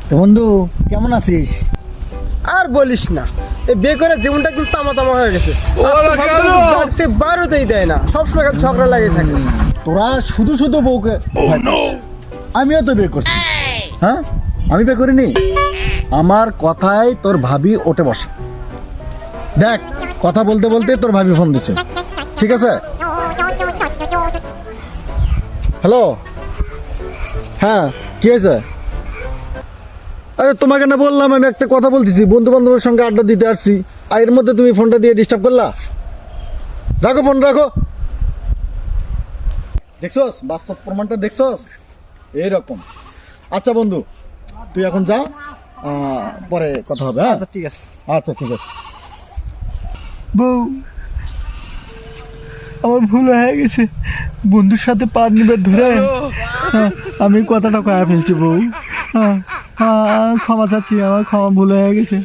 তো বন্ধু কেমন আছিস? আর বলিস না, এই বিয়ে করে জীবনটা কিন্তু তামা তামা হয়ে গেছে। বাড়িতে বারোতেই দেয় না, সবসময় খালি ঝগড়া লাগে থাকে। তোরা শুধু শুধু বউকে ভয় পাস। আমিও তো বিয়ে করছি। হ্যাঁ, আমি বিয়ে করিনি। আমার কথায় তোর ভাবি ওঠে বসে। দেখ, কথা বলতে বলতে তোর ভাবি ফোন দিছে। ঠিক আছে? হ্যালো, হ্যাঁ, কি হয়েছে? আরে তোমাকে না বললাম আমি একটা কথা বলতেছি, বন্ধু বান্ধবের সঙ্গে আড্ডা দিতে আসছি, আর এর মধ্যে তুমি ফোনটা দিয়ে ডিস্টার্ব করলা। রাখো ফোন, রাখো। দেখছস বাস্তব প্রমাণটা, দেখছস এইরকম। আচ্ছা বন্ধু, তুই এখন যা, পরে কথা হবে। হ্যাঁ, ঠিক আছে। আচ্ছা ঠিক আছে। বউ, আমার ভুল হয়ে গেছে। বন্ধুর সাথে পার নিবে ধরে আমি কথাটা কয়া ফেলছি বউ। ক্ষমা চাচ্ছি, আমার ক্ষমা ভুল হয়ে গেছে।